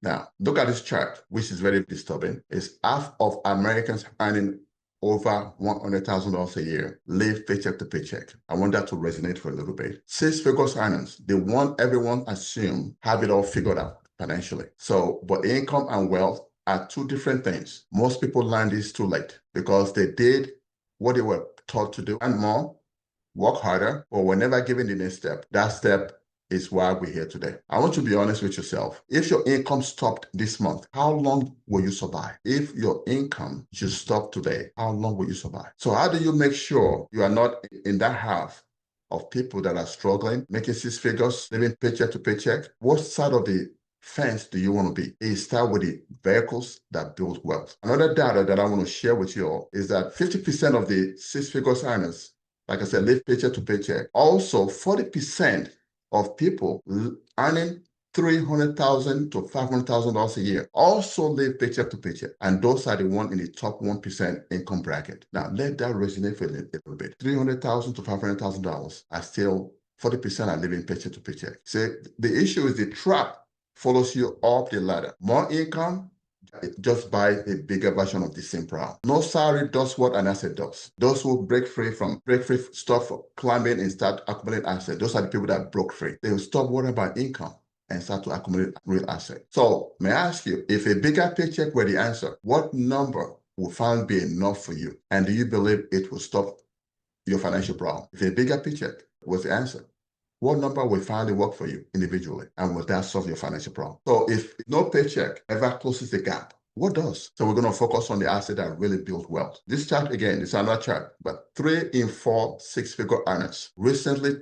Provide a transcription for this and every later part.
Now, look at this chart, which is very disturbing. It's half of Americans earning over $100,000 a year live paycheck to paycheck. I want that to resonate for a little bit. Six-figure earners, they want everyone assume have it all figured out financially. So, but income and wealth are two different things. Most people learn this too late because they did what they were taught to do and more, work harder, or were never given the next step. That step is why we're here today. I want you to be honest with yourself. If your income stopped this month, how long will you survive? If your income should stop today, how long will you survive? So how do you make sure you are not in that half of people that are struggling, making six figures, living paycheck to paycheck? What side of the fence do you want to be? It starts with the vehicles that build wealth. Another data that I want to share with you all is that 50% of the six-figure earners, like I said, live paycheck to paycheck. Also, 40% of people earning $300,000 to $500,000 a year also live paycheck to paycheck. And those are the ones in the top 1% income bracket. Now, let that resonate for a little bit. $300,000 to $500,000 are still 40% are living paycheck to paycheck. So the issue is the trap follows you up the ladder. More income, just buy a bigger version of the same problem. No salary does what an asset does. Those who break free, stop climbing and start accumulating assets, those are the people that broke free. They will stop worrying about income and start to accumulate real assets. So may I ask you, if a bigger paycheck were the answer, what number will finally be enough for you? And do you believe it will stop your financial problem? If a bigger paycheck was the answer, what number will finally work for you individually? And will that solve your financial problem? So if no paycheck ever closes the gap, what does? So we're going to focus on the asset that really builds wealth. This chart, again, is another chart, but 3 in 4 six-figure earners recently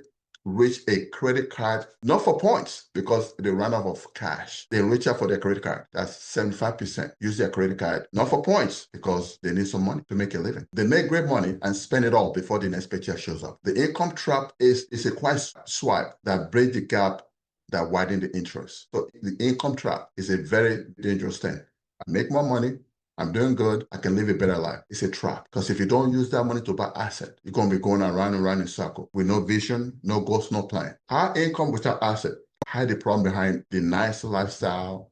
reached a credit card, not for points, because they ran out of cash. They reach out for their credit card. That's 75% use their credit card, not for points, because they need some money to make a living. They make great money and spend it all before the next paycheck shows up. The income trap is a quiet swipe that breaks the gap that widens the interest. So the income trap is a very dangerous thing. I make more money, I'm doing good, I can live a better life. It's a trap. Because if you don't use that money to buy asset, you're going to be going around and around in circle with no vision, no goals, no plan. High income without asset hide the problem behind the nice lifestyle,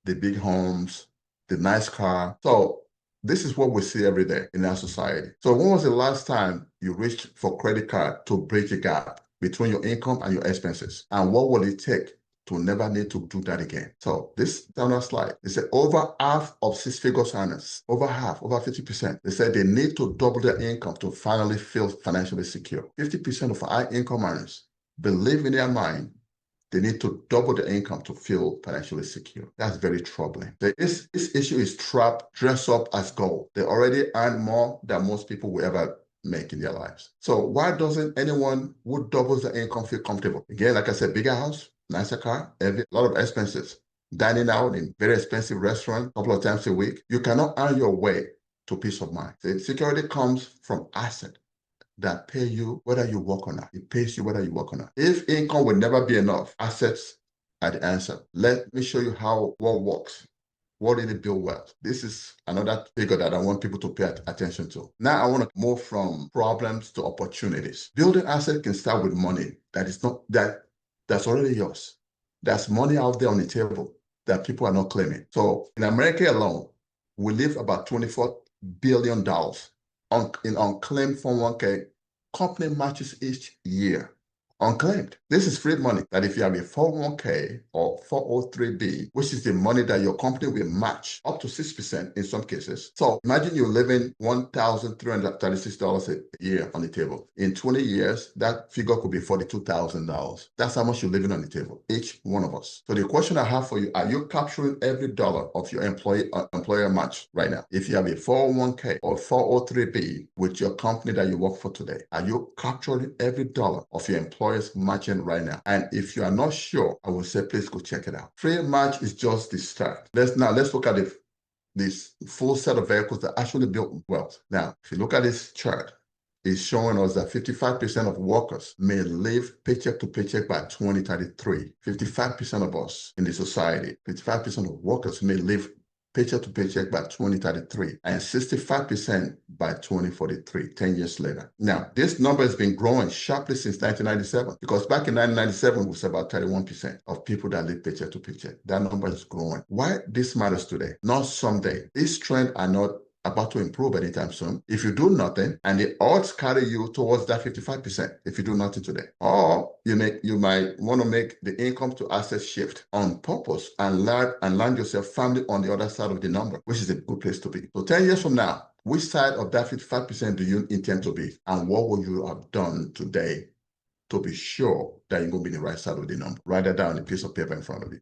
the big homes, the nice car. So this is what we see every day in our society. So when was the last time you reached for credit card to bridge the gap between your income and your expenses? And what will it take to never need to do that again? So this down our slide, they said over half of six-figure earners, over half, over 50%, they said they need to double their income to finally feel financially secure. 50% of high income earners believe in their mind they need to double their income to feel financially secure. That's very troubling. This issue is trapped, dressed up as gold. They already earn more than most people will ever make in their lives. So why doesn't anyone who doubles their income feel comfortable? Again, like I said, bigger house, nicer car, a lot of expenses, dining out in very expensive restaurant a couple of times a week. You cannot earn your way to peace of mind. The security comes from asset that pay you whether you work or not. It pays you whether you work or not. If income will never be enough, assets are the answer. Let me show you how what works. What did it build wealth? This is another figure that I want people to pay attention to. Now I want to move from problems to opportunities. Building asset can start with money that's already yours. There's money out there on the table that people are not claiming. So in America alone, we live about $24 billion in unclaimed 401k company matches each year. Unclaimed. This is free money that if you have a 401k or 403b, which is the money that your company will match up to 6% in some cases. So imagine you're living $1,336 a year on the table. In 20 years, that figure could be $42,000. That's how much you're living on the table, each one of us. So the question I have for you, are you capturing every dollar of your employer match right now? If you have a 401k or 403b with your company that you work for today, are you capturing every dollar of your employer's matching right now? And if you are not sure, I will say please go check it out. Free match is just the start. Let's look at this full set of vehicles that actually build wealth. Now, if you look at this chart, it's showing us that 55% of workers may live paycheck to paycheck by 2033. 55% of us in the society, 55% of workers may live paycheck to paycheck by 2033 and 65% by 2043, 10 years later. Now, this number has been growing sharply since 1997 because back in 1997, it was about 31% of people that live paycheck to paycheck. That number is growing. Why this matters today? Not someday. These trends are not about to improve anytime soon. If you do nothing, and the odds carry you towards that 55% if you do nothing today. Or you might want to make the income to asset shift on purpose and land yourself firmly on the other side of the number, which is a good place to be. So 10 years from now, which side of that 55% do you intend to be? And what will you have done today to be sure that you're going to be the right side of the number? Write that down on a piece of paper in front of you.